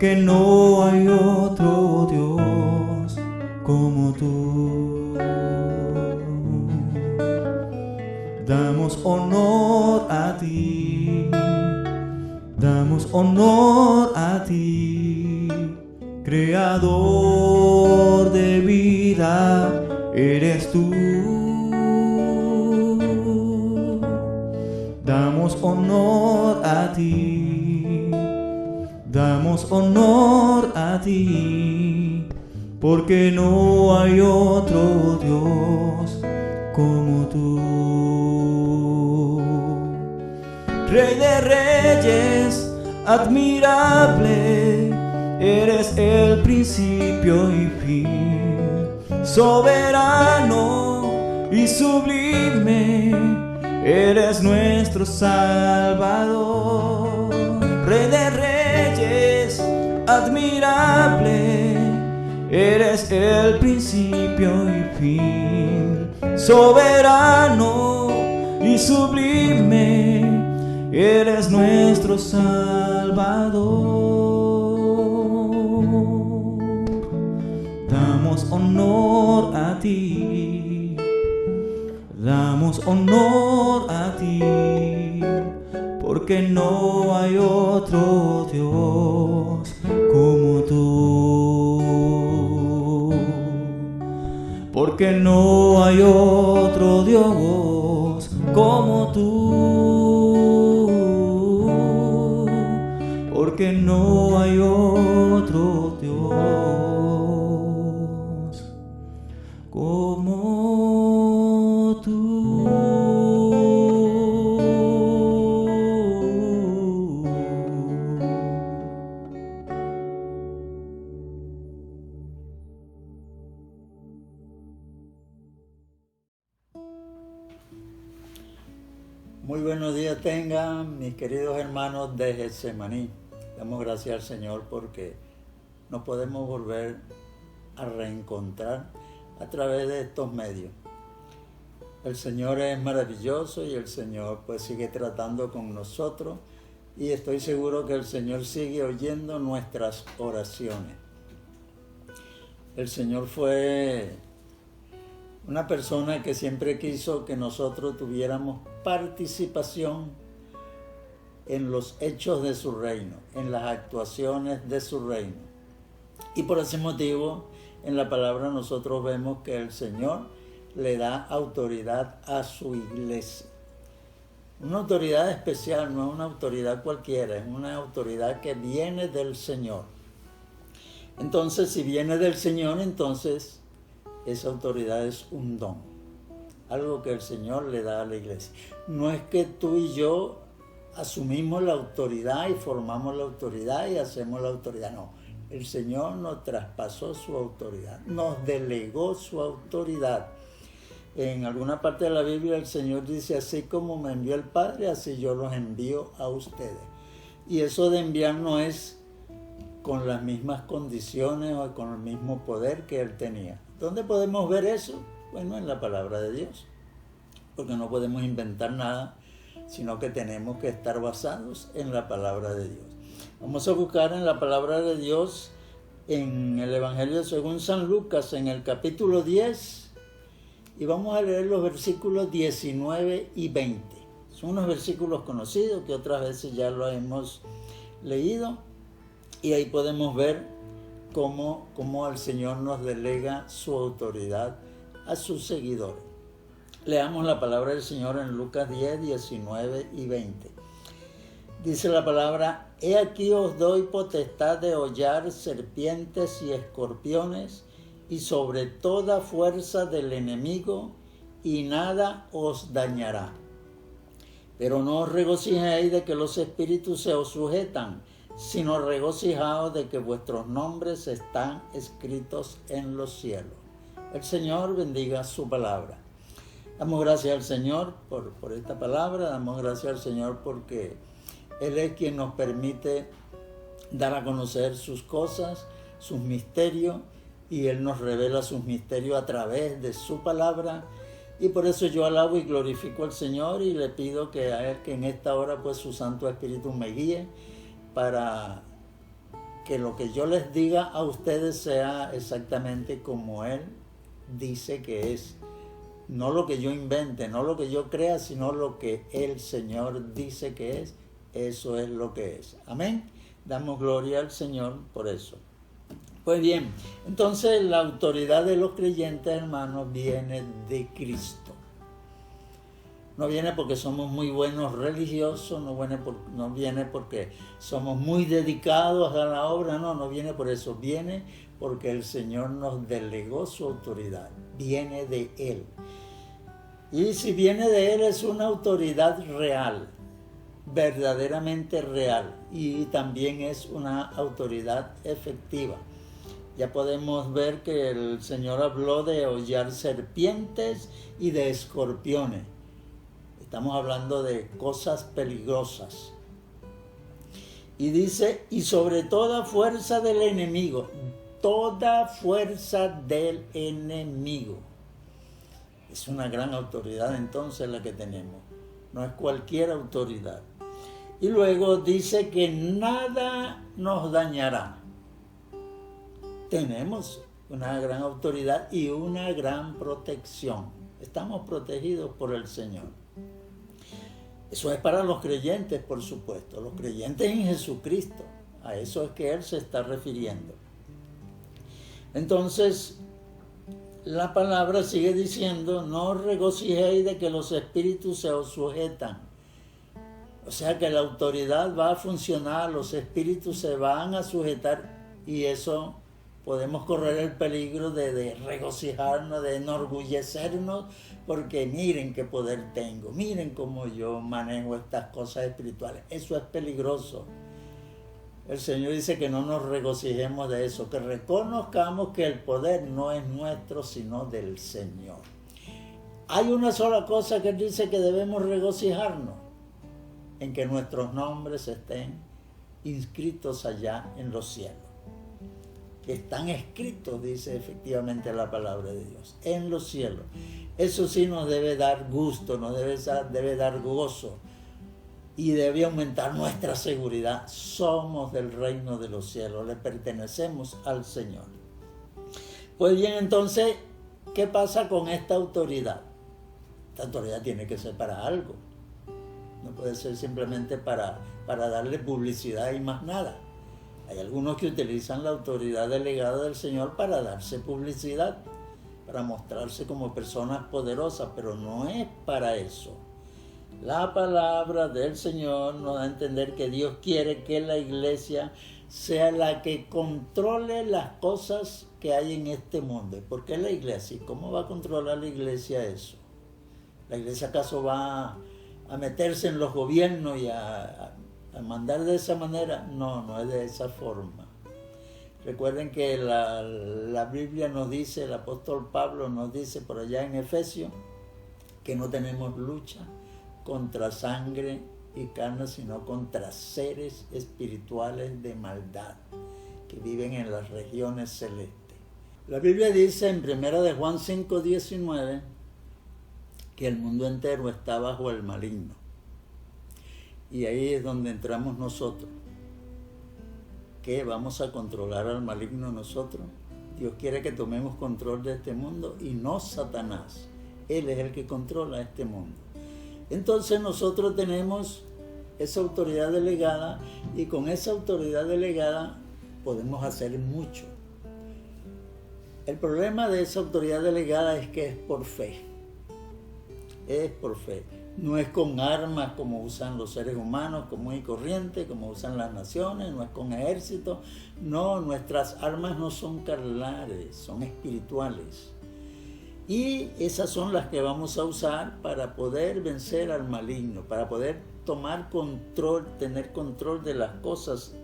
porque no hay otro Dios como tú. Damos honor a ti, damos honor a ti, creador de vida, eres tú. Damos honor a ti, damos honor a ti, porque no hay otro Dios como tú. Rey de reyes, admirable, eres el principio y fin, soberano y sublime, eres nuestro Salvador. Rey de reyes, admirable, eres el principio y fin, soberano y sublime, eres nuestro Salvador. Damos honor a ti, damos honor a ti, porque no hay otro Dios como tú. Porque no hay otro Dios como tú. Porque no hay otro Dios como tú. Muy buenos días tengan mis queridos hermanos de Getsemaní. Damos gracias al Señor porque nos podemos volver a reencontrar a través de estos medios. El Señor es maravilloso y el Señor pues sigue tratando con nosotros y estoy seguro que el Señor sigue oyendo nuestras oraciones. El Señor fue una persona que siempre quiso que nosotros tuviéramos participación en los hechos de su reino, en las actuaciones de su reino. Y por ese motivo, en la palabra nosotros vemos que el Señor le da autoridad a su iglesia. Una autoridad especial, no es una autoridad cualquiera, es una autoridad que viene del Señor. Entonces, si viene del Señor, entonces esa autoridad es un don, algo que el Señor le da a la iglesia. No es que tú y yo asumimos la autoridad y formamos la autoridad y hacemos la autoridad, no. El Señor nos traspasó su autoridad, nos delegó su autoridad. En alguna parte de la Biblia el Señor dice, así como me envió el Padre, así yo los envío a ustedes. Y eso de enviar no es con las mismas condiciones o con el mismo poder que Él tenía. ¿Dónde podemos ver eso? Bueno, en la palabra de Dios, porque no podemos inventar nada, sino que tenemos que estar basados en la palabra de Dios. Vamos a buscar en la palabra de Dios, en el Evangelio según San Lucas, en el capítulo 10, y vamos a leer los versículos 19 y 20. Son unos versículos conocidos que otras veces ya lo hemos leído, y ahí podemos ver cómo el Señor nos delega su autoridad a sus seguidores. Leamos la palabra del Señor en Lucas 10, 19 y 20. Dice la palabra, he aquí os doy potestad de hollar serpientes y escorpiones y sobre toda fuerza del enemigo, y nada os dañará. Pero no os regocijéis de que los espíritus se os sujetan, sino regocijaos de que vuestros nombres están escritos en los cielos. El Señor bendiga su palabra. Damos gracias al Señor por esta palabra, damos gracias al Señor porque Él es quien nos permite dar a conocer sus cosas, sus misterios, y Él nos revela sus misterios a través de su palabra. Y por eso yo alabo y glorifico al Señor y le pido que a Él, que en esta hora pues su Santo Espíritu me guíe para que lo que yo les diga a ustedes sea exactamente como Él dice que es. No lo que yo invente, no lo que yo crea, sino lo que el Señor dice que es. Eso es lo que es. Amén. Damos gloria al Señor por eso. Pues bien, entonces la autoridad de los creyentes, hermanos, viene de Cristo. No viene porque somos muy buenos religiosos, no viene porque somos muy dedicados a la obra, no viene por eso. Viene porque el Señor nos delegó su autoridad. Viene de Él. Y si viene de Él es una autoridad real, verdaderamente real. Y también es una autoridad efectiva. Ya podemos ver que el Señor habló de hollar serpientes y de escorpiones. Estamos hablando de cosas peligrosas. Y dice, y sobre toda fuerza del enemigo, toda fuerza del enemigo. Es una gran autoridad entonces la que tenemos. No es cualquier autoridad. Y luego dice que nada nos dañará. Tenemos una gran autoridad y una gran protección. Estamos protegidos por el Señor. Eso es para los creyentes, por supuesto. Los creyentes en Jesucristo. A eso es que Él se está refiriendo. Entonces, la palabra sigue diciendo, no os regocijéis de que los espíritus se os sujetan. O sea que la autoridad va a funcionar, los espíritus se van a sujetar y eso podemos correr el peligro de regocijarnos, de enorgullecernos, porque miren qué poder tengo, miren cómo yo manejo estas cosas espirituales. Eso es peligroso. El Señor dice que no nos regocijemos de eso, que reconozcamos que el poder no es nuestro, sino del Señor. Hay una sola cosa que Él dice que debemos regocijarnos, en que nuestros nombres estén inscritos allá en los cielos. Que están escritos, dice efectivamente la palabra de Dios, en los cielos. Eso sí nos debe dar gusto, nos debe dar gozo y debe aumentar nuestra seguridad. Somos del reino de los cielos, le pertenecemos al Señor. Pues bien, entonces, ¿qué pasa con esta autoridad? Esta autoridad tiene que ser para algo. No puede ser simplemente para darle publicidad y más nada. Hay algunos que utilizan la autoridad delegada del Señor para darse publicidad, para mostrarse como personas poderosas, pero no es para eso. La palabra del Señor nos da a entender que Dios quiere que la iglesia sea la que controle las cosas que hay en este mundo. ¿Y por qué la iglesia? ¿Cómo va a controlar la iglesia eso? ¿La iglesia acaso va a meterse en los gobiernos y a mandar de esa manera? No es de esa forma. Recuerden que la Biblia nos dice, el apóstol Pablo nos dice por allá en Efesios, que no tenemos lucha contra sangre y carne, sino contra seres espirituales de maldad que viven en las regiones celestes. La Biblia dice en 1 Juan 5:19 que el mundo entero está bajo el maligno. Y ahí es donde entramos nosotros. ¿Qué? ¿Vamos a controlar al maligno nosotros? Dios quiere que tomemos control de este mundo y no Satanás. Él es el que controla este mundo. Entonces nosotros tenemos esa autoridad delegada y con esa autoridad delegada podemos hacer mucho. El problema de esa autoridad delegada es que es por fe. Es por fe. No es con armas como usan los seres humanos, común y corriente, como usan las naciones, no es con ejércitos. No, nuestras armas no son carnales, son espirituales. Y esas son las que vamos a usar para poder vencer al maligno, para poder tomar control, tener control de las cosas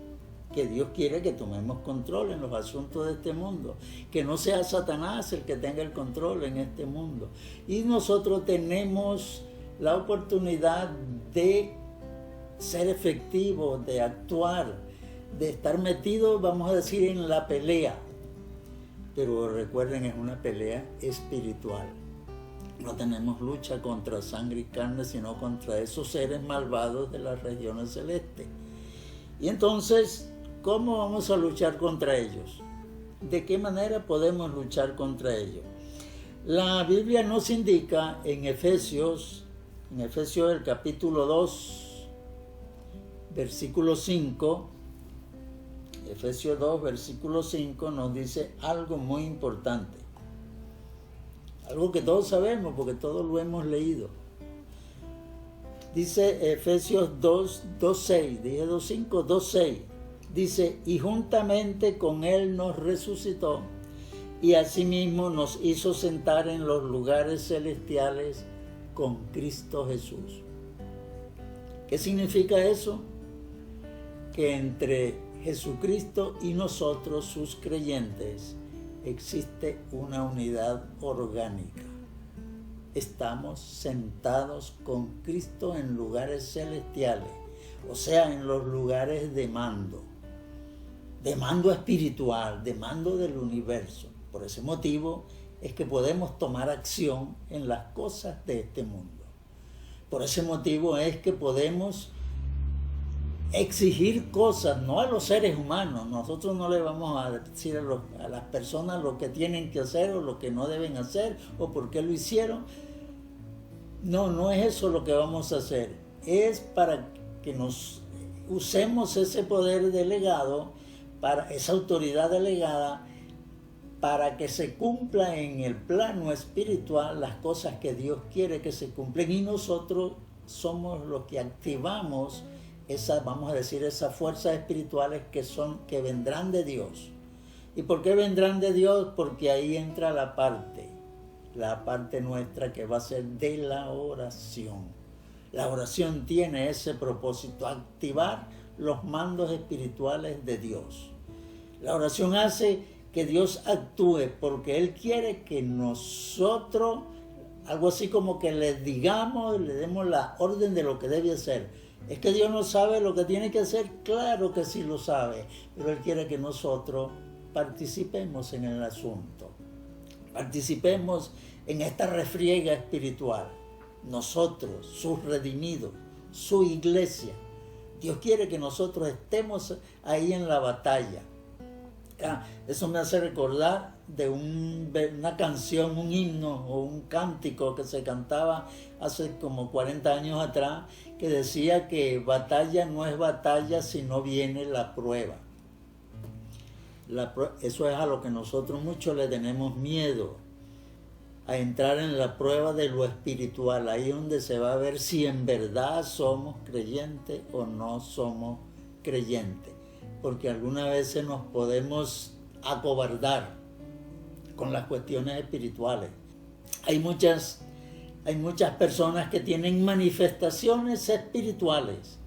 que Dios quiere que tomemos control en los asuntos de este mundo. Que no sea Satanás el que tenga el control en este mundo. Y nosotros tenemos la oportunidad de ser efectivos, de actuar, de estar metidos, vamos a decir, en la pelea. Pero recuerden, es una pelea espiritual. No tenemos lucha contra sangre y carne, sino contra esos seres malvados de las regiones celestes. Y entonces, ¿Cómo vamos a luchar contra ellos? ¿De qué manera podemos luchar contra ellos? La Biblia nos indica en Efesios el capítulo 2, versículo 5, Efesios 2, versículo 5 nos dice algo muy importante. Algo que todos sabemos porque todos lo hemos leído. Dice Efesios 2, 2.6, dije 2.5, 2.6. Dice, y juntamente con Él nos resucitó y asimismo nos hizo sentar en los lugares celestiales con Cristo Jesús. ¿Qué significa eso? Que entre Jesucristo y nosotros, sus creyentes, existe una unidad orgánica. Estamos sentados con Cristo en lugares celestiales, o sea, en los lugares de mando espiritual, de mando del universo. Por ese motivo es que podemos tomar acción en las cosas de este mundo. Por ese motivo es que podemos exigir cosas, no a los seres humanos. Nosotros no le vamos a decir a las personas lo que tienen que hacer o lo que no deben hacer o por qué lo hicieron. No es eso lo que vamos a hacer. Es para que nos usemos ese poder delegado, para esa autoridad delegada, para que se cumpla en el plano espiritual las cosas que Dios quiere que se cumplan, y nosotros somos los que activamos esas, vamos a decir, esas fuerzas espirituales que vendrán de Dios. ¿Y por qué vendrán de Dios? Porque ahí entra la parte nuestra que va a ser de la oración. La oración tiene ese propósito, activar los mandos espirituales de Dios. La oración hace que Dios actúe porque Él quiere que nosotros, algo así como que le digamos, le demos la orden de lo que debe hacer. ¿Es que Dios no sabe lo que tiene que hacer? Claro que sí lo sabe, pero Él quiere que nosotros participemos en el asunto. Participemos en esta refriega espiritual. Nosotros, sus redimidos, su iglesia. Dios quiere que nosotros estemos ahí en la batalla. Eso me hace recordar de una canción, un himno o un cántico que se cantaba hace como 40 años atrás, que decía que batalla no es batalla si no viene la prueba. Eso es a lo que nosotros muchos le tenemos miedo, a entrar en la prueba de lo espiritual, ahí donde se va a ver si en verdad somos creyentes o no somos creyentes. Porque algunas veces nos podemos acobardar con las cuestiones espirituales. Hay muchas personas que tienen manifestaciones espirituales,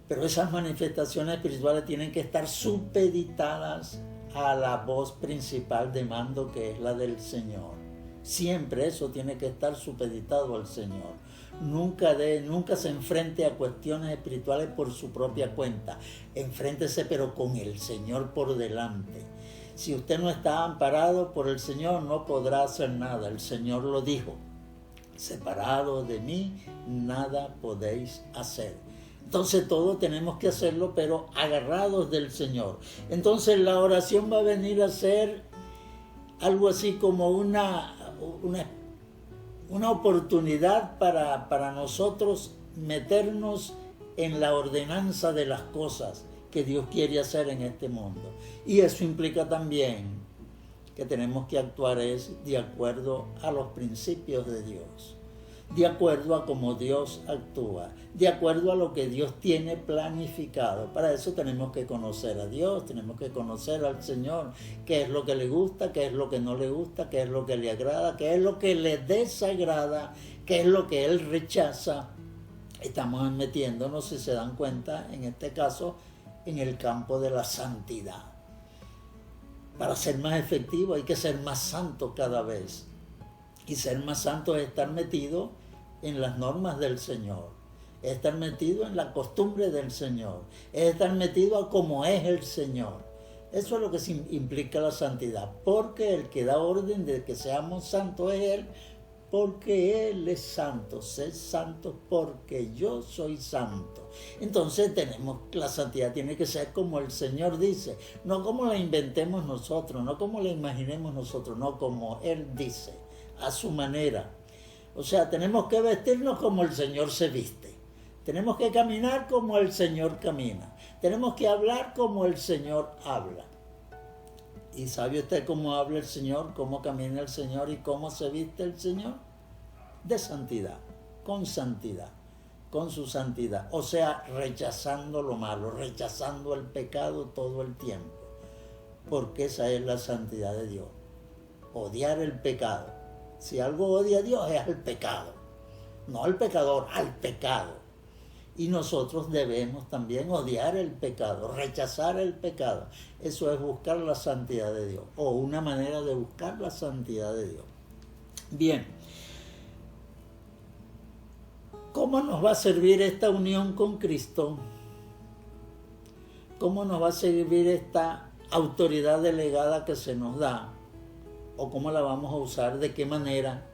pero esas manifestaciones espirituales tienen que estar supeditadas a la voz principal de mando, que es la del Señor. Siempre eso tiene que estar supeditado al Señor. Nunca se enfrente a cuestiones espirituales por su propia cuenta. Enfréntese pero con el Señor por delante. Si usted no está amparado por el Señor, no podrá hacer nada. El Señor lo dijo: separado de mí, nada podéis hacer. Entonces todos tenemos que hacerlo, pero agarrados del Señor. Entonces la oración va a venir a ser algo así como una oportunidad para nosotros meternos en la ordenanza de las cosas que Dios quiere hacer en este mundo. Y eso implica también que tenemos que actuar de acuerdo a los principios de Dios, de acuerdo a cómo Dios actúa, de acuerdo a lo que Dios tiene planificado. Para eso tenemos que conocer a Dios, tenemos que conocer al Señor, qué es lo que le gusta, qué es lo que no le gusta, qué es lo que le agrada, qué es lo que le desagrada, qué es lo que Él rechaza. Estamos metiéndonos, si se dan cuenta, en este caso, en el campo de la santidad. Para ser más efectivo hay que ser más santo cada vez. Y ser más santo es estar metido en las normas del Señor, es estar metido en la costumbre del Señor, es estar metido a cómo es el Señor. Eso es lo que implica la santidad, porque el que da orden de que seamos santos es Él, porque Él es santo. Sed santos porque yo soy santo. Entonces la santidad tiene que ser como el Señor dice, no como la inventemos nosotros, no como la imaginemos nosotros, no como Él dice, a su manera. O sea, tenemos que vestirnos como el Señor se viste. Tenemos que caminar como el Señor camina. Tenemos que hablar como el Señor habla. ¿Y sabe usted cómo habla el Señor, cómo camina el Señor y cómo se viste el Señor? De santidad, con su santidad. O sea, rechazando lo malo, rechazando el pecado todo el tiempo. Porque esa es la santidad de Dios. Odiar el pecado. Si algo odia a Dios es al pecado. No al pecador, al pecado. Y nosotros debemos también odiar el pecado, rechazar el pecado. Eso es buscar la santidad de Dios, o una manera de buscar la santidad de Dios. Bien, ¿cómo nos va a servir esta unión con Cristo? ¿Cómo nos va a servir esta autoridad delegada que se nos da? ¿O cómo la vamos a usar? ¿De qué manera?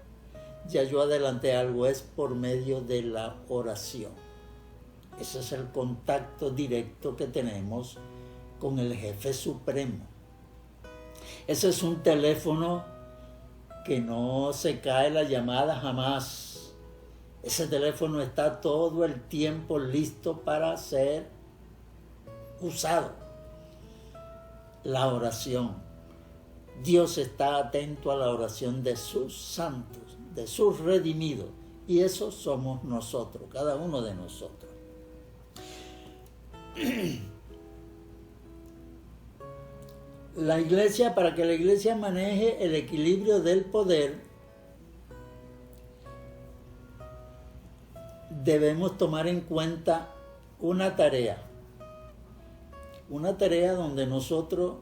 Ya yo adelanté algo, es por medio de la oración. Ese es el contacto directo que tenemos con el Jefe Supremo. Ese es un teléfono que no se cae la llamada jamás. Ese teléfono está todo el tiempo listo para ser usado. La oración. Dios está atento a la oración de sus santos, de sus redimidos. Y eso somos nosotros, cada uno de nosotros. La iglesia, para que la iglesia maneje el equilibrio del poder, debemos tomar en cuenta una tarea donde nosotros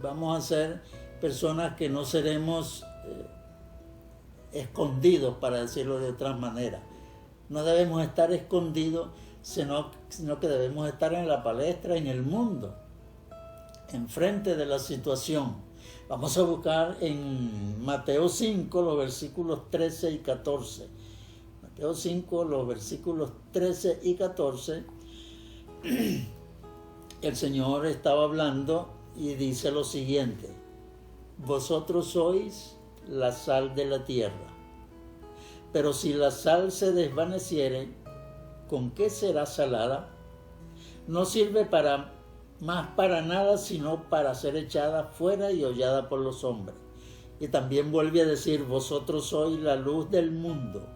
vamos a ser personas que no seremos escondidos, para decirlo de otra manera. No debemos estar escondidos, sino que debemos estar en la palestra, en el mundo, enfrente de la situación. Vamos a buscar en Mateo 5 los versículos 13 y 14. Mateo 5, los versículos 13 y 14. El Señor estaba hablando y dice lo siguiente: vosotros sois la sal de la tierra, pero si la sal se desvaneciere, ¿con qué será salada? No sirve para nada, sino para ser echada fuera y hollada por los hombres. Y también vuelve a decir: vosotros sois la luz del mundo.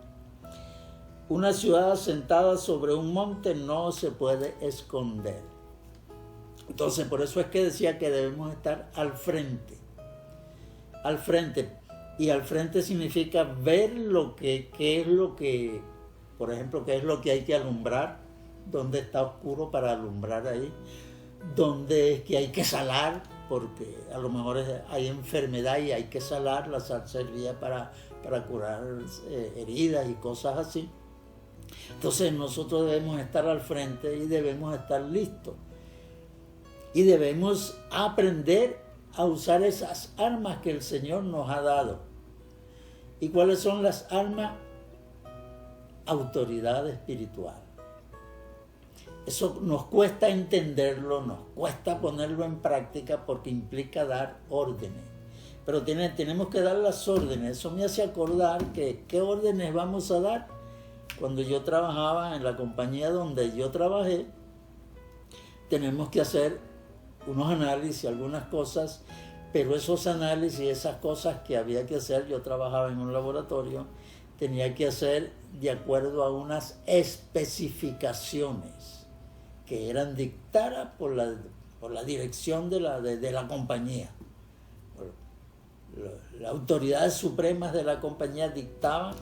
Una ciudad asentada sobre un monte no se puede esconder. Entonces, por eso es que decía que debemos estar al frente. Al frente. Y al frente significa ver qué es lo que, por ejemplo, qué es lo que hay que alumbrar, dónde está oscuro para alumbrar ahí, dónde es que hay que salar, porque a lo mejor hay enfermedad y hay que salar. La sal servía para curar heridas y cosas así. Entonces nosotros debemos estar al frente y debemos estar listos. Y debemos aprender a usar esas armas que el Señor nos ha dado. ¿Y cuáles son las armas? Autoridad espiritual. Eso nos cuesta entenderlo, nos cuesta ponerlo en práctica porque implica dar órdenes. Pero tenemos que dar las órdenes. Eso me hace acordar que ¿qué órdenes vamos a dar? Cuando yo trabajaba en la compañía donde yo trabajé, tenemos que hacer unos análisis, algunas cosas, pero esos análisis y esas cosas que había que hacer, yo trabajaba en un laboratorio, tenía que hacer de acuerdo a unas especificaciones que eran dictadas por la dirección de la compañía. Las autoridades supremas de la compañía dictaban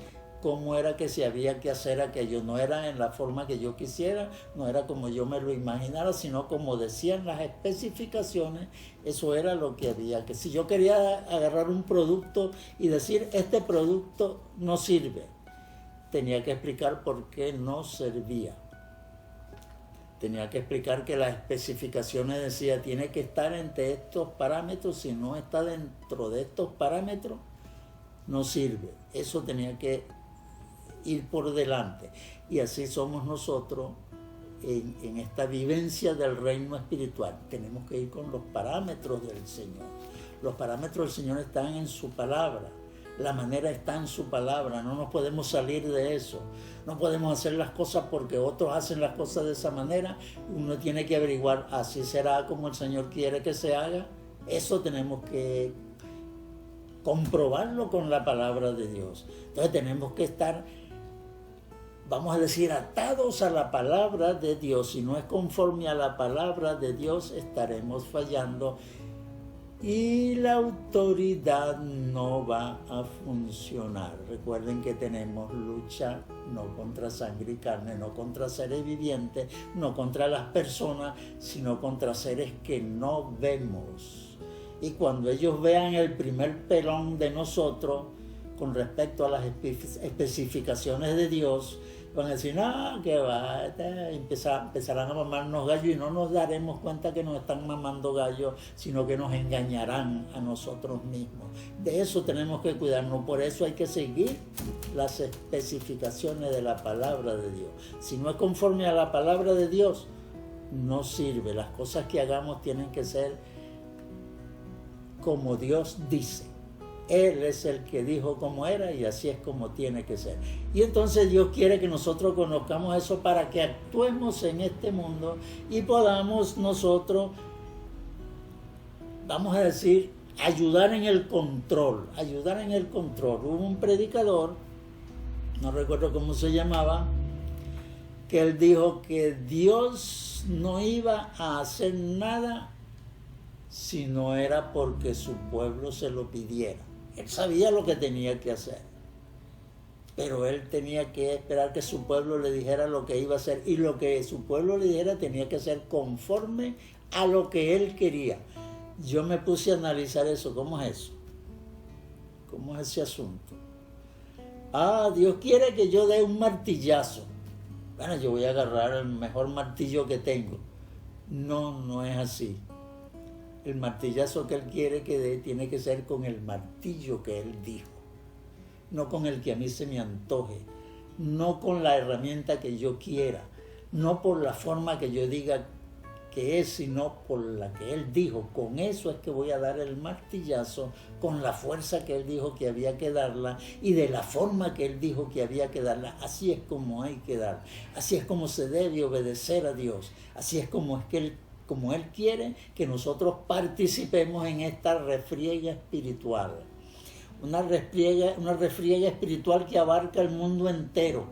cómo era que se había que hacer aquello. No era en la forma que yo quisiera, no era como yo me lo imaginara, sino como decían las especificaciones, eso era lo que había que. Si yo quería agarrar un producto y decir, este producto no sirve, tenía que explicar por qué no servía. Tenía que explicar que las especificaciones decían, tiene que estar entre estos parámetros. Si no está dentro de estos parámetros, no sirve. Eso tenía que ir por delante. Y así somos nosotros en esta vivencia del reino espiritual. Tenemos que ir con los parámetros del Señor. Los parámetros del Señor están en su palabra. La manera está en su palabra. No nos podemos salir de eso. No podemos hacer las cosas porque otros hacen las cosas de esa manera. Uno tiene que averiguar, así será como el Señor quiere que se haga. Eso tenemos que comprobarlo con la palabra de Dios. Entonces tenemos que estar, vamos a decir, atados a la palabra de Dios. Si no es conforme a la palabra de Dios, estaremos fallando y la autoridad no va a funcionar. Recuerden que tenemos lucha no contra sangre y carne, no contra seres vivientes, no contra las personas, sino contra seres que no vemos. Y cuando ellos vean el primer pelón de nosotros con respecto a las especificaciones de Dios, van a decir, no, que va, empezarán a mamarnos gallos y no nos daremos cuenta que nos están mamando gallos, sino que nos engañarán a nosotros mismos. De eso tenemos que cuidarnos, por eso hay que seguir las especificaciones de la palabra de Dios. Si no es conforme a la palabra de Dios, no sirve. Las cosas que hagamos tienen que ser como Dios dice. Él es el que dijo cómo era y así es como tiene que ser. Y entonces Dios quiere que nosotros conozcamos eso para que actuemos en este mundo y podamos nosotros, vamos a decir, ayudar en el control. Hubo un predicador, no recuerdo cómo se llamaba, que él dijo que Dios no iba a hacer nada si no era porque su pueblo se lo pidiera. Él sabía lo que tenía que hacer, pero él tenía que esperar que su pueblo le dijera lo que iba a hacer, y lo que su pueblo le dijera tenía que ser conforme a lo que él quería. Yo me puse a analizar eso. ¿Cómo es eso? ¿Cómo es ese asunto? Dios quiere que yo dé un martillazo. Bueno, yo voy a agarrar el mejor martillo que tengo. No es así. El martillazo que Él quiere que dé tiene que ser con el martillo que Él dijo, no con el que a mí se me antoje, no con la herramienta que yo quiera, no por la forma que yo diga que es, sino por la que Él dijo. Con eso es que voy a dar el martillazo, con la fuerza que Él dijo que había que darla y de la forma que Él dijo que había que darla. Así es como hay que dar, así es como se debe obedecer a Dios, así es como Él quiere que nosotros participemos en esta refriega espiritual. Una refriega espiritual que abarca el mundo entero.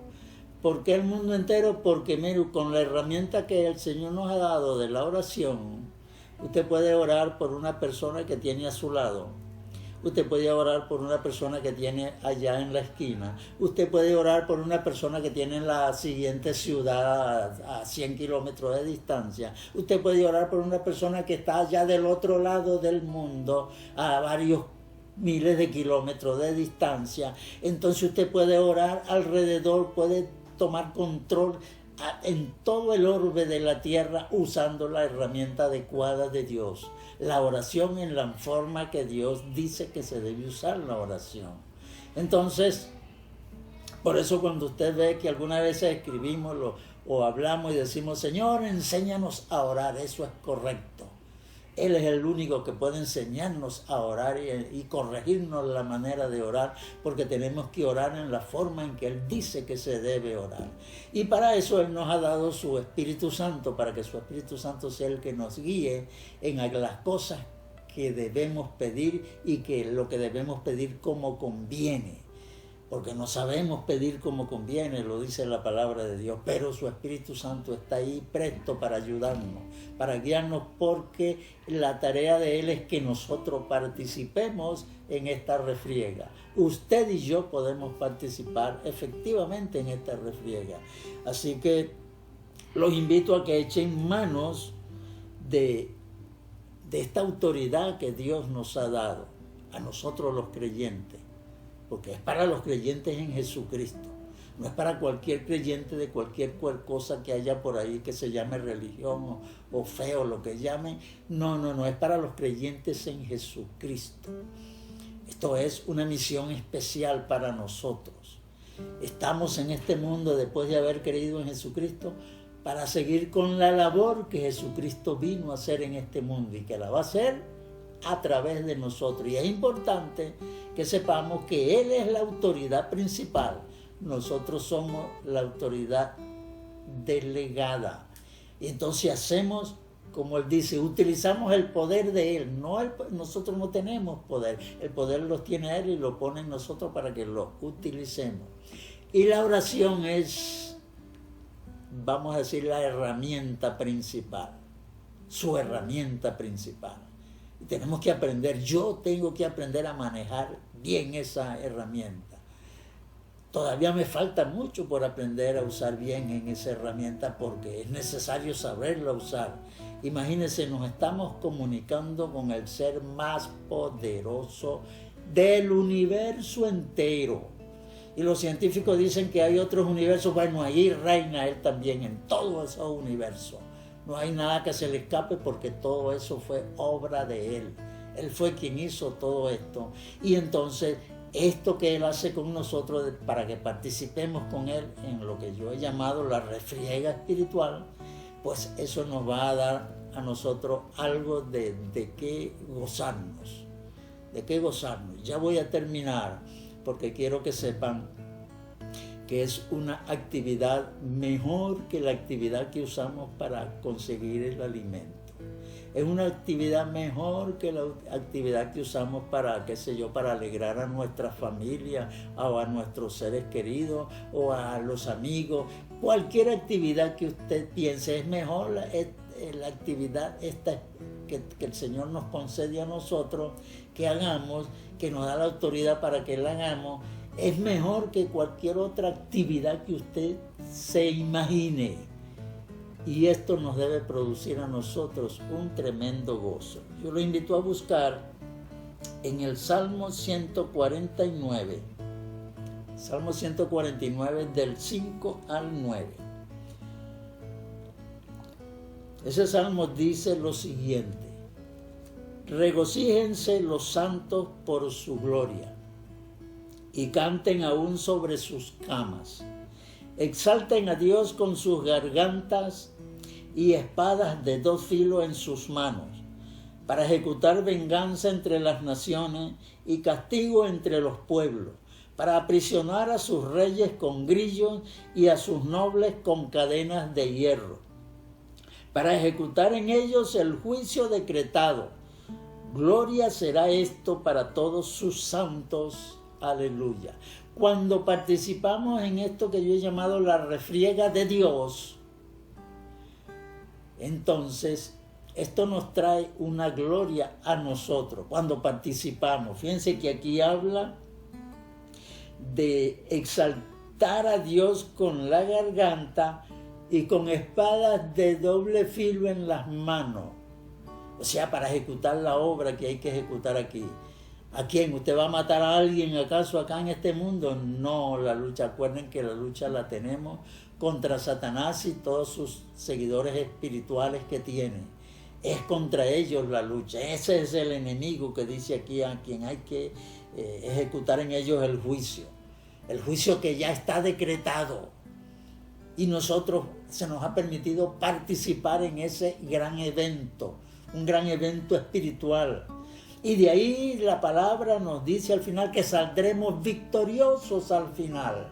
¿Por qué el mundo entero? Porque, mire, con la herramienta que el Señor nos ha dado de la oración, usted puede orar por una persona que tiene a su lado. Usted puede orar por una persona que tiene allá en la esquina. Usted puede orar por una persona que tiene en la siguiente ciudad a 100 kilómetros de distancia. Usted puede orar por una persona que está allá del otro lado del mundo, a varios miles de kilómetros de distancia. Entonces usted puede orar alrededor, puede tomar control en todo el orbe de la tierra usando la herramienta adecuada de Dios. La oración en la forma que Dios dice que se debe usar la oración. Entonces, por eso cuando usted ve que algunas veces escribimos o hablamos y decimos, Señor, enséñanos a orar, eso es correcto. Él es el único que puede enseñarnos a orar y corregirnos la manera de orar, porque tenemos que orar en la forma en que Él dice que se debe orar. Y para eso Él nos ha dado su Espíritu Santo, para que su Espíritu Santo sea el que nos guíe en las cosas que debemos pedir y que lo que debemos pedir como conviene. Porque no sabemos pedir como conviene, lo dice la palabra de Dios, pero su Espíritu Santo está ahí presto para ayudarnos, para guiarnos, porque la tarea de Él es que nosotros participemos en esta refriega. Usted y yo podemos participar efectivamente en esta refriega. Así que los invito a que echen manos de esta autoridad que Dios nos ha dado, a nosotros los creyentes. Porque es para los creyentes en Jesucristo. No es para cualquier creyente de cualquier cosa que haya por ahí que se llame religión o fe o lo que llamen. No, es para los creyentes en Jesucristo. Esto es una misión especial para nosotros. Estamos en este mundo después de haber creído en Jesucristo para seguir con la labor que Jesucristo vino a hacer en este mundo y que la va a hacer a través de nosotros. Y es importante que sepamos que Él es la autoridad principal. Nosotros somos la autoridad delegada. Y entonces hacemos, como Él dice, utilizamos el poder de Él. Nosotros no tenemos poder. El poder lo tiene Él y lo pone en nosotros para que lo utilicemos. Y la oración es, vamos a decir, la herramienta principal. Su herramienta principal. Y tenemos que aprender, yo tengo que aprender a manejar bien esa herramienta. Todavía me falta mucho por aprender a usar bien en esa herramienta porque es necesario saberla usar. Imagínense, nos estamos comunicando con el ser más poderoso del universo entero. Y los científicos dicen que hay otros universos. Bueno, ahí reina Él también en todos esos universos. No hay nada que se le escape porque todo eso fue obra de Él. Él fue quien hizo todo esto. Y entonces, esto que Él hace con nosotros para que participemos con Él en lo que yo he llamado la refriega espiritual, pues eso nos va a dar a nosotros algo de qué gozarnos. De qué gozarnos. Ya voy a terminar porque quiero que sepan que es una actividad mejor que la actividad que usamos para conseguir el alimento. Es una actividad mejor que la actividad que usamos para, qué sé yo, para alegrar a nuestra familia o a nuestros seres queridos o a los amigos. Cualquier actividad que usted piense es mejor la actividad esta que el Señor nos concede a nosotros que hagamos, que nos da la autoridad para que la hagamos. Es mejor que cualquier otra actividad que usted se imagine. Y esto nos debe producir a nosotros un tremendo gozo. Yo lo invito a buscar en el Salmo 149. Salmo 149 del 5 al 9. Ese salmo dice lo siguiente: regocíjense los santos por su gloria y canten aún sobre sus camas. Exalten a Dios con sus gargantas y espadas de dos filos en sus manos, para ejecutar venganza entre las naciones y castigo entre los pueblos, para aprisionar a sus reyes con grillos y a sus nobles con cadenas de hierro, para ejecutar en ellos el juicio decretado. Gloria será esto para todos sus santos. Aleluya. Cuando participamos en esto que yo he llamado la refriega de Dios, entonces esto nos trae una gloria a nosotros cuando participamos. Fíjense que aquí habla de exaltar a Dios con la garganta y con espadas de doble filo en las manos. O sea, para ejecutar la obra que hay que ejecutar aquí. ¿A quién? ¿Usted va a matar a alguien acaso acá en este mundo? No, la lucha, acuerden que la lucha la tenemos contra Satanás y todos sus seguidores espirituales que tiene. Es contra ellos la lucha. Ese es el enemigo que dice aquí a quien hay que ejecutar en ellos el juicio. El juicio que ya está decretado. Y nosotros se nos ha permitido participar en ese gran evento. Un gran evento espiritual. Y de ahí la palabra nos dice al final que saldremos victoriosos al final.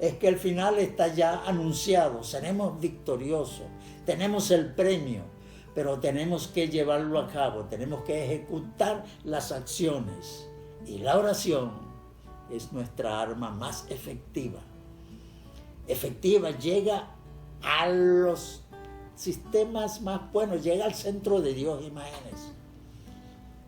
Es que el final está ya anunciado, seremos victoriosos, tenemos el premio, pero tenemos que llevarlo a cabo, tenemos que ejecutar las acciones. Y la oración es nuestra arma más efectiva. Efectiva, llega a los sistemas más buenos, llega al centro de Dios, imagínense.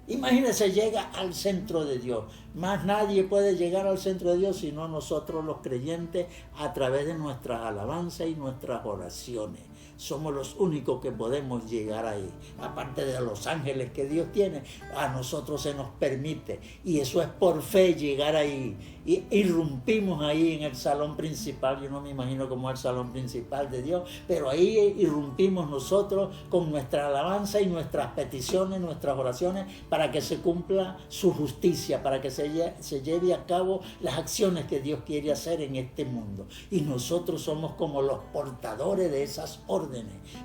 Imagínense, llega al centro de Dios. Más nadie puede llegar al centro de Dios sino nosotros los creyentes a través de nuestras alabanzas y nuestras oraciones. somos los únicos que podemos llegar ahí. Aparte de los ángeles que Dios tiene, a nosotros se nos permite. Y eso es por fe llegar ahí. Y irrumpimos ahí en el salón principal. Yo no me imagino cómo es el salón principal de Dios, pero ahí irrumpimos nosotros con nuestra alabanza y nuestras peticiones, nuestras oraciones, para que se cumpla su justicia, para que se lleve a cabo las acciones que Dios quiere hacer en este mundo. Y nosotros somos como los portadores de esas órdenes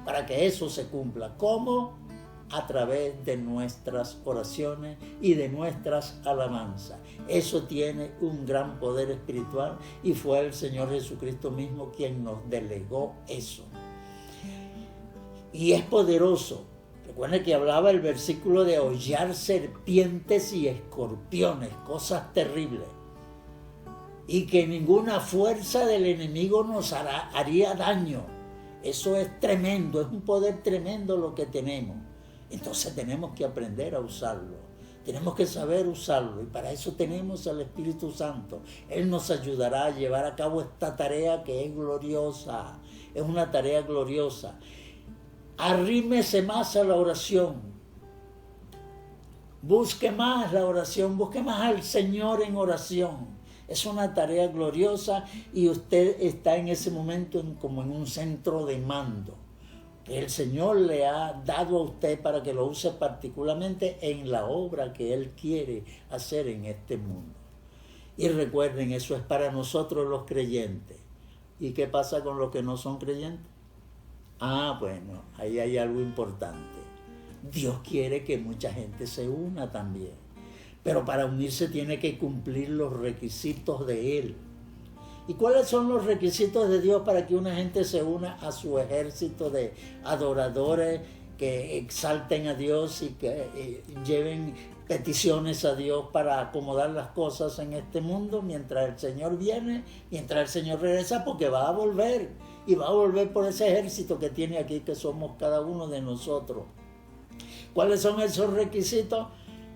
para que eso se cumpla. ¿Cómo? A través de nuestras oraciones y de nuestras alabanzas. Eso tiene un gran poder espiritual y fue el Señor Jesucristo mismo quien nos delegó eso. Y es poderoso. Recuerden que hablaba el versículo de hollar serpientes y escorpiones, cosas terribles. Y que ninguna fuerza del enemigo nos haría daño. Eso es tremendo, es un poder tremendo lo que tenemos. Entonces tenemos que aprender a usarlo. Tenemos que saber usarlo y para eso tenemos al Espíritu Santo. Él nos ayudará a llevar a cabo esta tarea que es gloriosa. Es una tarea gloriosa. Arrímese más a la oración. Busque más la oración. Busque más al Señor en oración. Es una tarea gloriosa y usted está en ese momento como en un centro de mando que el Señor le ha dado a usted para que lo use particularmente en la obra que Él quiere hacer en este mundo. Y recuerden, eso es para nosotros los creyentes. ¿Y qué pasa con los que no son creyentes? Bueno, ahí hay algo importante. Dios quiere que mucha gente se una también. Pero para unirse tiene que cumplir los requisitos de Él. ¿Y cuáles son los requisitos de Dios para que una gente se una a su ejército de adoradores que exalten a Dios y que lleven peticiones a Dios para acomodar las cosas en este mundo mientras el Señor viene, mientras el Señor regresa, porque va a volver y va a volver por ese ejército que tiene aquí, que somos cada uno de nosotros? ¿Cuáles son esos requisitos?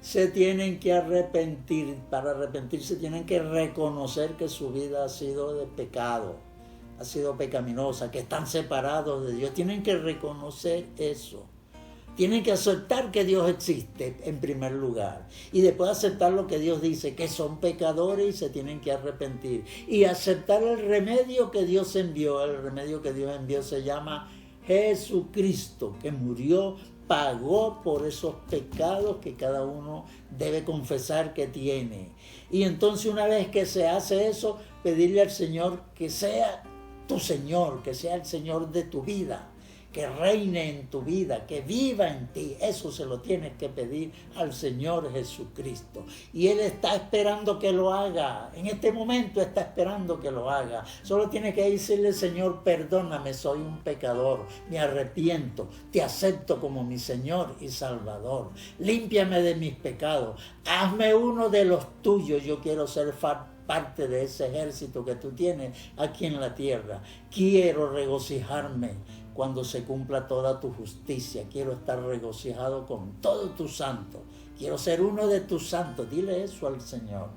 Se tienen que arrepentir. Para arrepentirse tienen que reconocer que su vida ha sido de pecado, ha sido pecaminosa, que están separados de Dios. Tienen que reconocer eso. Tienen que aceptar que Dios existe en primer lugar y después aceptar lo que Dios dice, que son pecadores y se tienen que arrepentir. Y aceptar el remedio que Dios envió. El remedio que Dios envió se llama Jesucristo, que murió, pagó por esos pecados que cada uno debe confesar que tiene. Y entonces una vez que se hace eso, pedirle al Señor que sea tu Señor, que sea el Señor de tu vida, que reine en tu vida, que viva en ti. Eso se lo tienes que pedir al Señor Jesucristo. Y Él está esperando que lo haga. En este momento está esperando que lo haga. Solo tienes que decirle: Señor, perdóname, soy un pecador. Me arrepiento. Te acepto como mi Señor y Salvador. Límpiame de mis pecados. Hazme uno de los tuyos. Yo quiero ser parte de ese ejército que tú tienes aquí en la tierra. Quiero regocijarme cuando se cumpla toda tu justicia. Quiero estar regocijado con todos tus santos. Quiero ser uno de tus santos. Dile eso al Señor.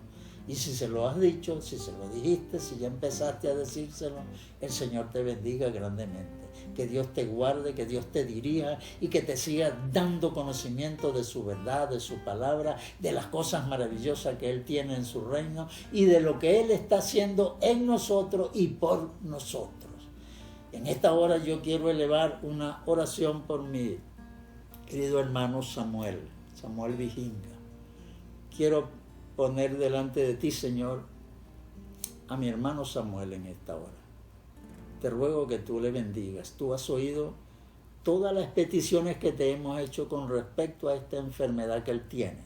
Y si se lo has dicho, si se lo dijiste, si ya empezaste a decírselo, el Señor te bendiga grandemente. Que Dios te guarde, que Dios te dirija y que te siga dando conocimiento de su verdad, de su palabra, de las cosas maravillosas que Él tiene en su reino y de lo que Él está haciendo en nosotros y por nosotros. En esta hora yo quiero elevar una oración por mi querido hermano Samuel Vijinga. Quiero poner delante de ti, Señor, a mi hermano Samuel en esta hora. Te ruego que tú le bendigas. Tú has oído todas las peticiones que te hemos hecho con respecto a esta enfermedad que él tiene.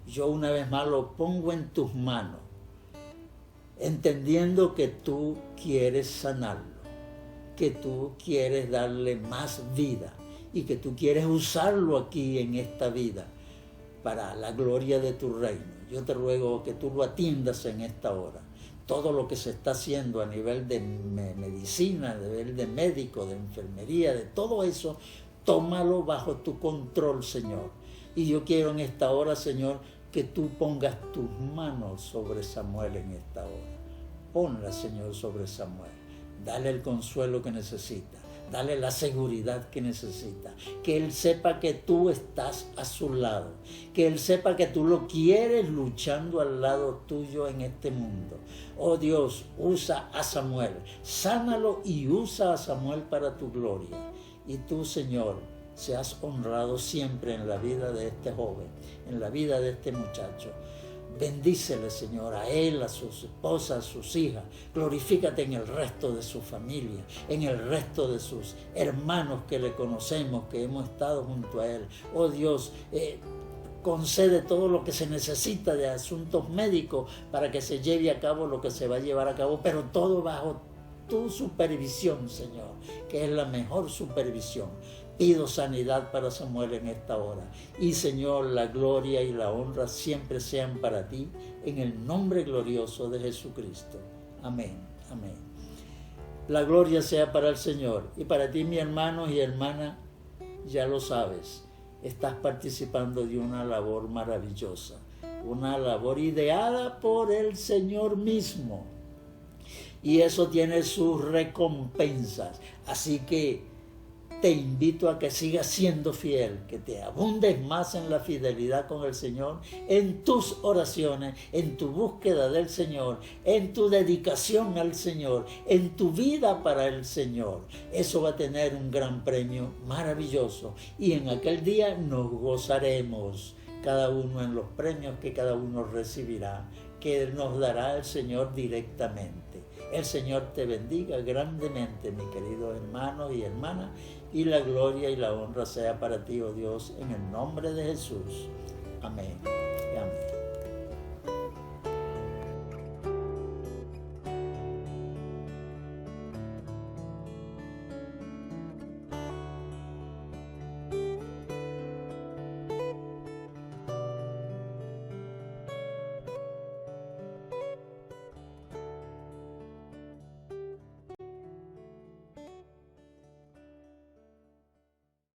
Yo una vez más lo pongo en tus manos, entendiendo que tú quieres sanarlo, que tú quieres darle más vida y que tú quieres usarlo aquí en esta vida para la gloria de tu reino. Yo te ruego que tú lo atiendas en esta hora. Todo lo que se está haciendo a nivel de medicina, a nivel de médico, de enfermería, de todo eso, tómalo bajo tu control, Señor. Y yo quiero en esta hora, Señor, que tú pongas tus manos sobre Samuel en esta hora. Ponla, Señor, sobre Samuel. Dale el consuelo que necesita. Dale la seguridad que necesita. Que Él sepa que tú estás a su lado. Que Él sepa que tú lo quieres luchando al lado tuyo en este mundo. Oh Dios, usa a Samuel. Sánalo y usa a Samuel para tu gloria. Y tú, Señor, seas honrado siempre en la vida de este joven, en la vida de este muchacho. Bendícele, Señor, a él, a su esposa, a sus hijas. Glorifícate en el resto de su familia, en el resto de sus hermanos que le conocemos, que hemos estado junto a él. Oh Dios, concede todo lo que se necesita de asuntos médicos para que se lleve a cabo lo que se va a llevar a cabo, pero todo bajo tu supervisión, Señor, que es la mejor supervisión. Pido sanidad para Samuel en esta hora. Y Señor, la gloria y la honra siempre sean para ti, en el nombre glorioso de Jesucristo. Amén, amén. La gloria sea para el Señor. Y para ti, mi hermano y hermana, ya lo sabes, estás participando de una labor maravillosa, una labor ideada por el Señor mismo. Y eso tiene sus recompensas. Así que te invito a que sigas siendo fiel, que te abundes más en la fidelidad con el Señor, en tus oraciones, en tu búsqueda del Señor, en tu dedicación al Señor, en tu vida para el Señor. Eso va a tener un gran premio maravilloso y en aquel día nos gozaremos, cada uno en los premios que cada uno recibirá, que nos dará el Señor directamente. El Señor te bendiga grandemente, mi querido hermano y hermana, y la gloria y la honra sea para ti, oh Dios, en el nombre de Jesús. Amén.